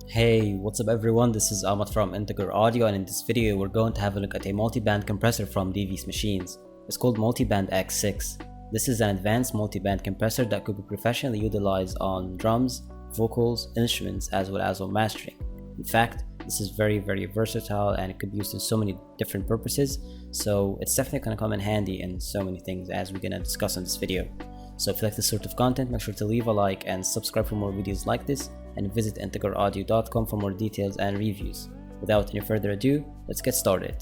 Hey, what's up everyone? This is Ahmad from Integer Audio, and in this video we're going to have a look at a multiband compressor from Devious Machines. It's called Multiband X6. This is an advanced multiband compressor that could be professionally utilized on drums, vocals, instruments, as well as on mastering. In fact, this is very versatile and it could be used in so many different purposes, so it's definitely going to come in handy in so many things as we're going to discuss in this video. So if you like this sort of content, make sure to leave a like and subscribe for more videos like this, and visit integeraudio.com for more details and reviews. Without any further ado, let's get started.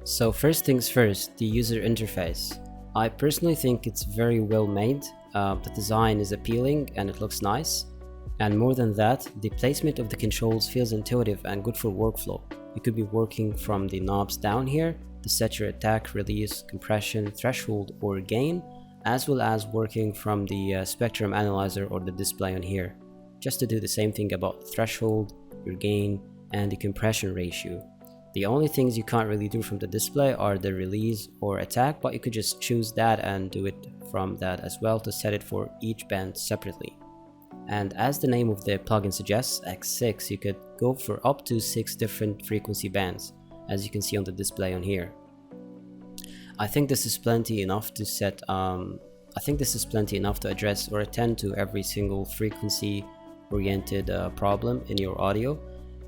So first things first, the user interface. I personally think it's very well made. The design is appealing and it looks nice. And more than that, the placement of the controls feels intuitive and good for workflow. You could be working from the knobs down here to set your attack, release, compression, threshold, or gain, as well as working from the spectrum analyzer or the display on here, just to do the same thing about the threshold, your gain, and the compression ratio. The only things you can't really do from the display are the release or attack, but you could just choose that and do it from that as well to set it for each band separately. And as the name of the plugin suggests, X6, you could go for up to 6 different frequency bands, as you can see on the display on here. I think this is plenty enough to address or attend to every single frequency oriented problem in your audio.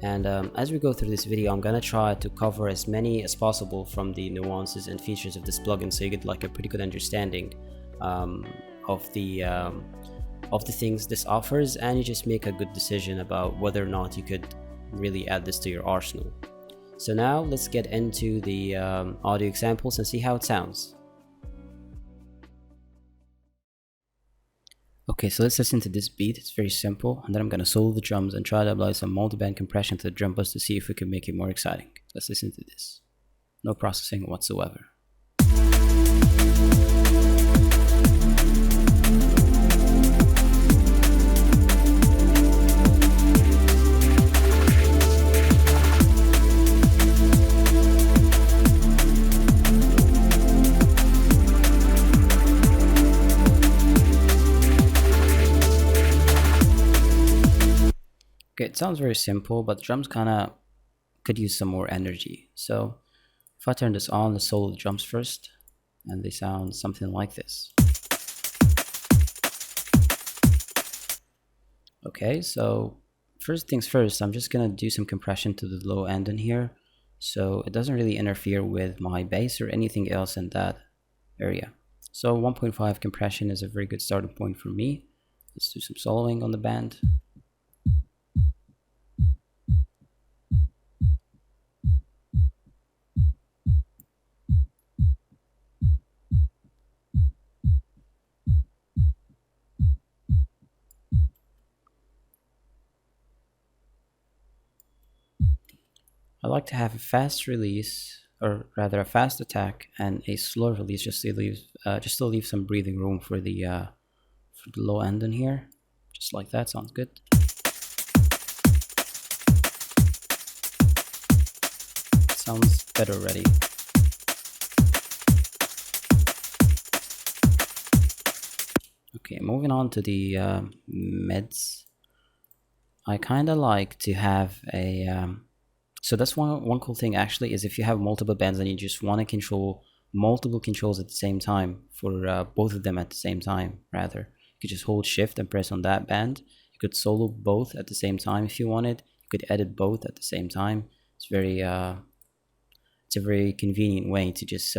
And as we go through this video, I'm gonna try to cover as many as possible from the nuances and features of this plugin, so you get like a pretty good understanding of the things this offers, and you just make a good decision about whether or not you could really add this to your arsenal. So now let's get into the audio examples and see how it sounds. Okay, so let's listen to this beat. It's very simple, and then I'm gonna solo the drums and try to apply some multiband compression to the drum bus to see if we can make it more exciting. Let's listen to this. No processing whatsoever. Okay, it sounds very simple, but the drums kinda could use some more energy. So if I turn this on, let's solo the drums first, and they sound something like this. Okay, so first things first, I'm just gonna do some compression to the low end in here, so it doesn't really interfere with my bass or anything else in that area. So 1.5 compression is a very good starting point for me. Let's do some soloing on the band. I like to have a fast release, or rather a fast attack, and a slow release, just to leave some breathing room for the low end in here. Just like that, sounds good. Sounds better already. Okay, moving on to the mids. I kind of like to have a so that's one cool thing actually, is if you have multiple bands and you just want to control multiple controls at the same time, for both of them at the same time rather, you could just hold shift and press on that band. You could solo both at the same time if you wanted. You could edit both at the same time. It's a very convenient way to just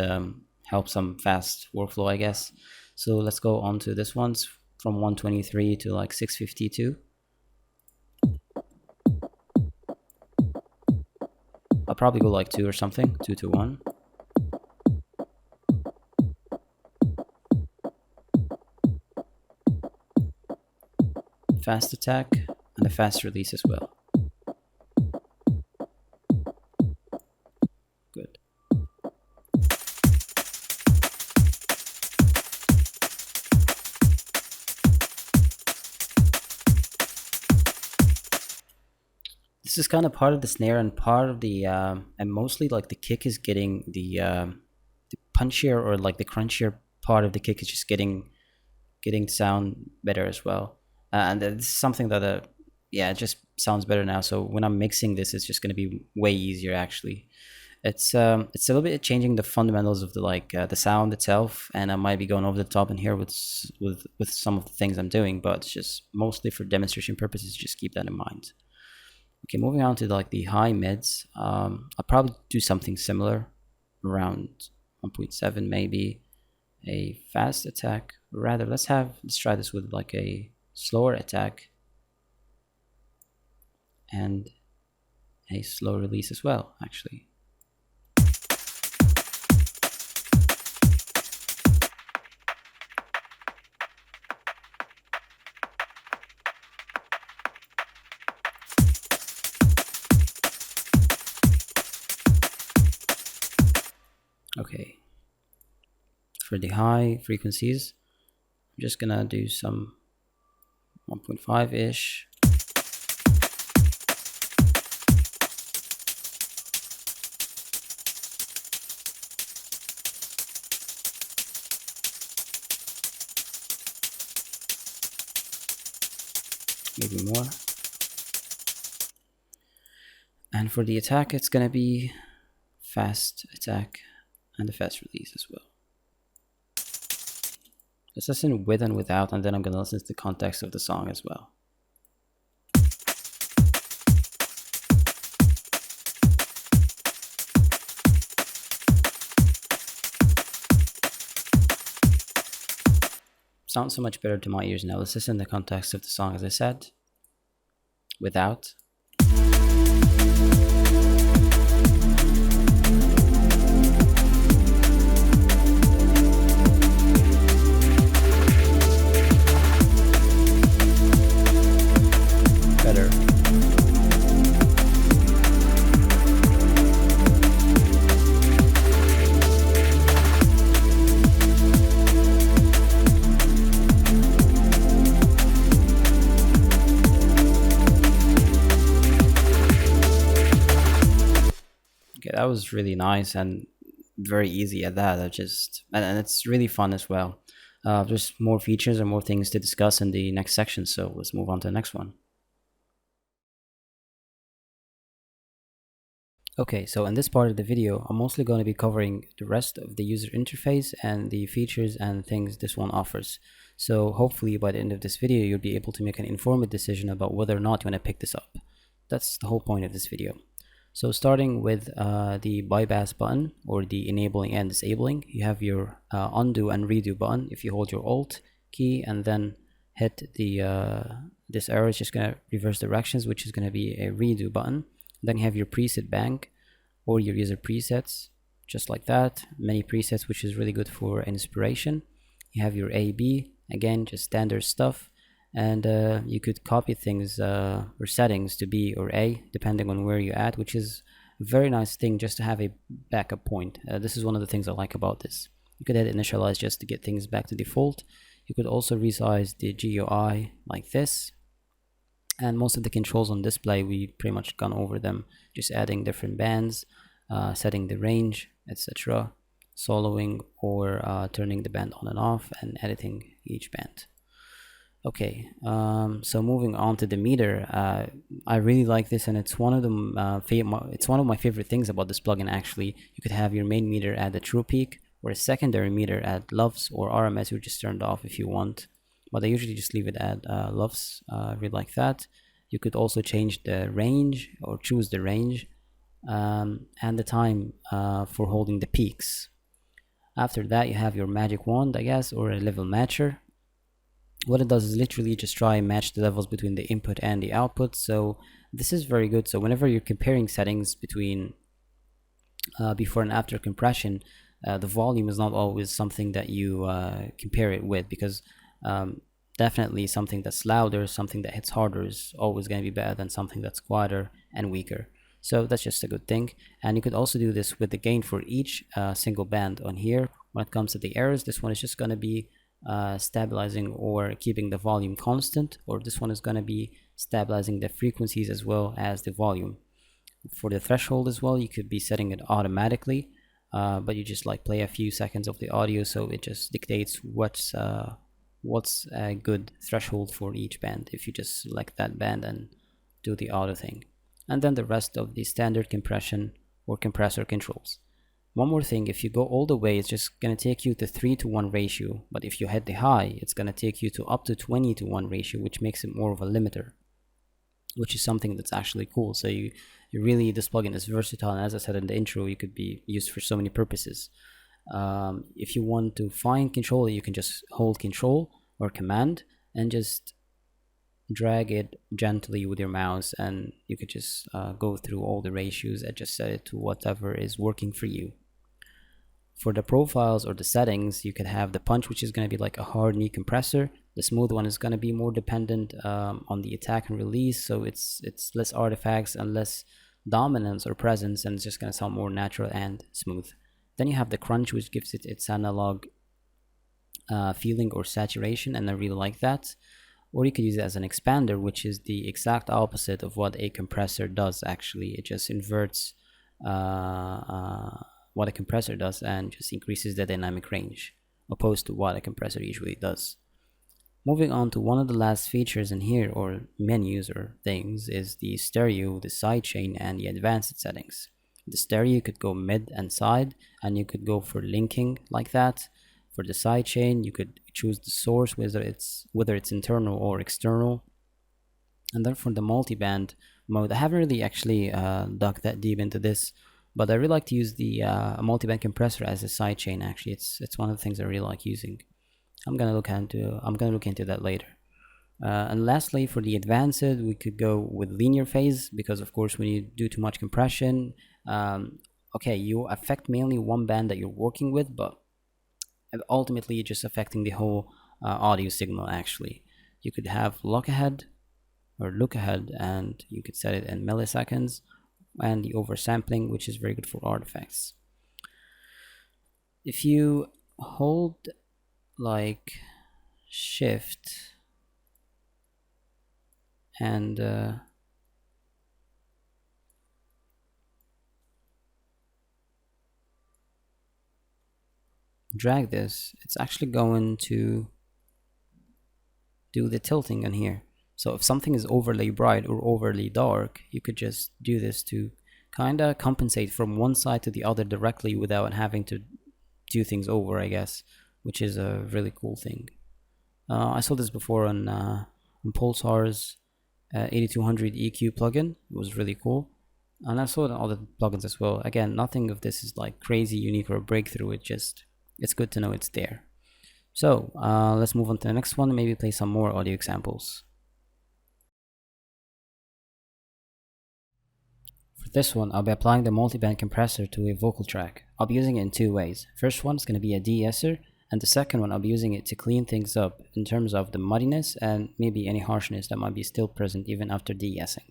help some fast workflow, I guess. So let's go on to this one's from 123 to like 652. I'll probably go like 2 or something, 2 to 1. Fast attack and a fast release as well. Good. This is kind of part of the snare and part of the and mostly like the kick is getting the punchier, or like the crunchier part of the kick is just getting sound better as well. And this is something that yeah, it just sounds better now. So when I'm mixing this, it's just going to be way easier actually. It's a little bit changing the fundamentals of the sound itself, and I might be going over the top in here with some of the things I'm doing, but it's just mostly for demonstration purposes. Just keep that in mind. Okay, moving on to like the high mids. I'll probably do something similar, around 1.7 maybe. A fast attack. Rather, let's try this with like a slower attack and a slow release as well, actually. Okay, for the high frequencies, I'm just gonna do some 1.5-ish. Maybe more. And for the attack, it's gonna be fast attack and a fast release as well. Let's listen with and without, and then I'm gonna listen to the context of the song as well. Sounds so much better to my ears now. Let's listen to the context of the song, as I said. Without. Better. Okay, that was really nice and very easy at that. And it's really fun as well. There's more features and more things to discuss in the next section, so let's move on to the next one. Okay, so in this part of the video, I'm mostly going to be covering the rest of the user interface and the features and things this one offers. So hopefully by the end of this video, you'll be able to make an informed decision about whether or not you want to pick this up. That's the whole point of this video. So starting with the bypass button, or the enabling and disabling, you have your undo and redo button. If you hold your Alt key and then hit this arrow, it's just going to reverse directions, which is going to be a redo button. Then you have your preset bank or your user presets, just like that. Many presets, which is really good for inspiration. You have your AB, again, just standard stuff. And you could copy things or settings to B or A, depending on where you're at, which is a very nice thing just to have a backup point. This is one of the things I like about this. You could hit initialize just to get things back to default. You could also resize the GUI like this. And most of the controls on display, we pretty much gone over them, just adding different bands, setting the range, etc., soloing or turning the band on and off, and editing each band. Okay, so moving on to the meter, I really like this, and it's one of my favorite things about this plugin. Actually, you could have your main meter at the true peak, or a secondary meter at LUFS or RMS, which is turned off if you want. But I usually just leave it at LUFS. I really like that. You could also change the range or choose the range and the time for holding the peaks. After that, you have your magic wand, I guess, or a level matcher. What it does is literally just try and match the levels between the input and the output. So this is very good. So whenever you're comparing settings between before and after compression, the volume is not always something that you compare it with, because definitely something that's louder, something that hits harder is always going to be better than something that's quieter and weaker. So that's just a good thing. And you could also do this with the gain for each single band on here. When it comes to the errors, this one is just going to be stabilizing or keeping the volume constant, or this one is going to be stabilizing the frequencies as well as the volume. For the threshold as well, you could be setting it automatically, but you just like play a few seconds of the audio, so it just dictates what's what's a good threshold for each band if you just select that band and do the auto thing. And then the rest of the standard compression or compressor controls. One more thing, if you go all the way, it's just going to take you to 3:1 ratio, but if you hit the high, it's going to take you to up to 20:1 ratio, which makes it more of a limiter, which is something that's actually cool. So you really, this plugin is versatile, and as I said in the intro, it could be used for so many purposes. If you want to find control, you can just hold control or command and just drag it gently with your mouse, and you could just go through all the ratios and just set it to whatever is working for you. For the profiles or the settings, you could have the punch, which is going to be like a hard knee compressor. The smooth one is going to be more dependent on the attack and release, so it's less artifacts and less dominance or presence, and it's just going to sound more natural and smooth. Then you have the crunch, which gives it its analog feeling or saturation, and I really like that. Or you could use it as an expander, which is the exact opposite of what a compressor does. Actually, it just inverts what a compressor does and just increases the dynamic range, opposed to what a compressor usually does. Moving on to one of the last features in here, or menus or things, is the stereo, the sidechain, and the advanced settings. The stereo, you could go mid and side, and you could go for linking like that. For the sidechain, you could choose the source, whether it's internal or external. And then for the multiband mode, I haven't really actually dug that deep into this, but I really like to use the multiband compressor as a sidechain. Actually, it's one of the things I really like using. I'm gonna look into that later. And lastly, for the advanced, we could go with linear phase, because of course when you do too much compression, okay, you affect mainly one band that you're working with, but ultimately you're just affecting the whole audio signal. Actually, you could have look ahead, and you could set it in milliseconds, and the oversampling, which is very good for artifacts. If you hold like shift and drag this, it's actually going to do the tilting on here. So if something is overly bright or overly dark, you could just do this to kind of compensate from one side to the other directly without having to do things over, I guess, which is a really cool thing. I saw this before on Pulsar's 8200 EQ plugin. It was really cool. And I saw it on other plugins as well. Again, nothing of this is like crazy unique or a breakthrough. It's good to know it's there. So let's move on to the next one and maybe play some more audio examples. For this one, I'll be applying the multiband compressor to a vocal track. I'll be using it in two ways. First one is going to be a de-esser, and the second one I'll be using it to clean things up in terms of the muddiness and maybe any harshness that might be still present even after de-essing.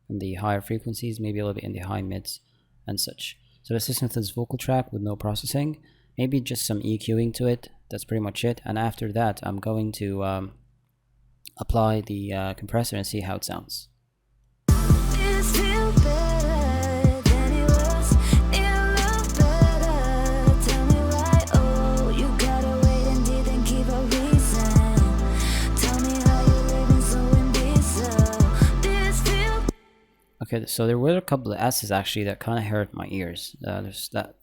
In the higher frequencies, maybe a little bit in the high mids and such. So let's listen to this vocal track with no processing, maybe just some EQing to it. That's pretty much it. And after that, I'm going to apply the compressor and see how it sounds. Okay, so there were a couple of S's actually that kind of hurt my ears. There's that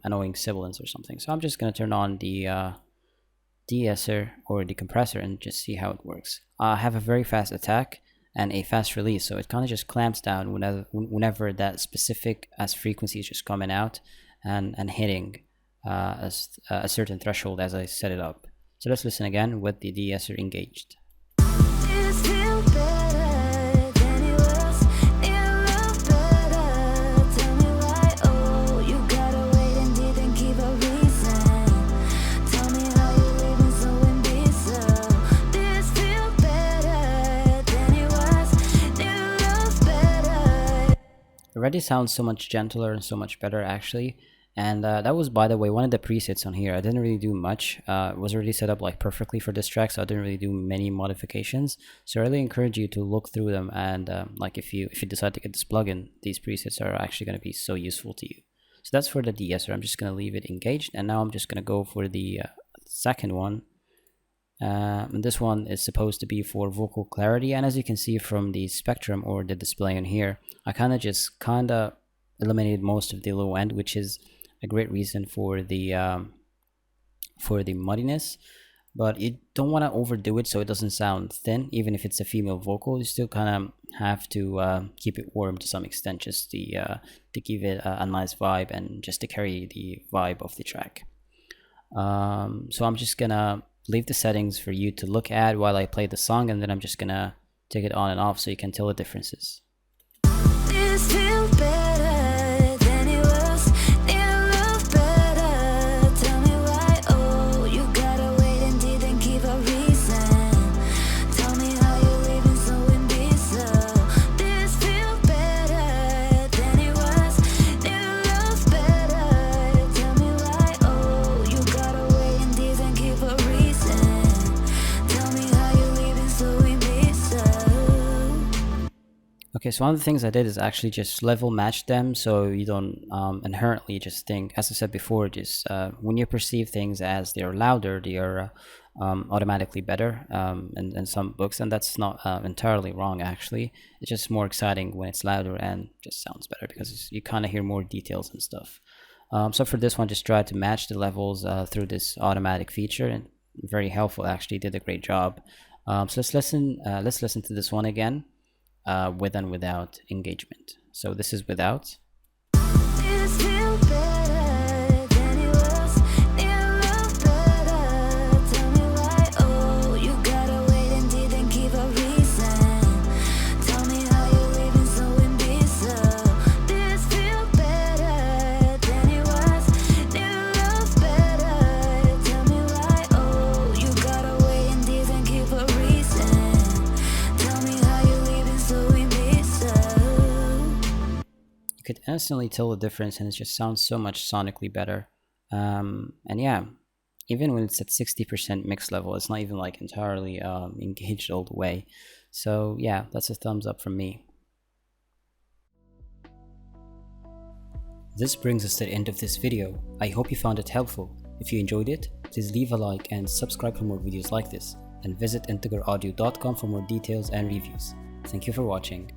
annoying sibilance or something. So I'm just going to turn on the de-esser or the compressor and just see how it works. I have a very fast attack and a fast release, so it kind of just clamps down whenever that specific S frequency is just coming out and hitting a certain threshold as I set it up. So let's listen again with the de-esser engaged. Already sounds so much gentler and so much better actually, and that was, by the way, one of the presets on here. I didn't really do much. It was already set up like perfectly for this track, so I didn't really do many modifications. So I really encourage you to look through them, and like if you decide to get this plugin, these presets are actually going to be so useful to you. So that's for the de-esser. I'm just going to leave it engaged, and now I'm just going to go for the second one, And this one is supposed to be for vocal clarity, and as you can see from the spectrum or the display in here, I just eliminated most of the low end, which is a great reason for the muddiness. But you don't want to overdo it so it doesn't sound thin. Even if it's a female vocal, you still kind of have to keep it warm to some extent, just to give it a nice vibe and just to carry the vibe of the track. So I'm just gonna leave the settings for you to look at while I play the song, and then I'm just gonna take it on and off so you can tell the differences. This feels better than it was. It love better. Tell me why. Oh, you gotta wait and didn't give a reason. Tell me how you're leaving so indecisive. This feels better than it was. It love better. Tell me why. Oh, you gotta wait and didn't give a reason. Tell me how you're leaving so indecisive. Okay, so one of the things I did is actually just level match them, so you don't inherently just think, as I said before, just when you perceive things as they're louder, they are automatically better in some books, and that's not entirely wrong actually. It's just more exciting when it's louder and just sounds better because you kind of hear more details and stuff. So for this one, just try to match the levels through this automatic feature, and very helpful actually, did a great job. So let's listen to this one again. With and without engagement. So this is without. This feels better than it was. It love better. Tell me why. Oh, you gotta wait and didn't give a reason. Tell me how you're leaving so indecisive. This feels better than it was. It love better. Tell me why. Oh, you gotta wait and didn't give a reason. Tell me how you're leaving so indecisive. You could instantly tell the difference, and it just sounds so much sonically better. And yeah, even when it's at 60% mix level, it's not even like entirely engaged all the way. So yeah, that's a thumbs up from me. This brings us to the end of this video. I hope you found it helpful. If you enjoyed it, please leave a like and subscribe for more videos like this, and visit integralaudio.com for more details and reviews. Thank you for watching.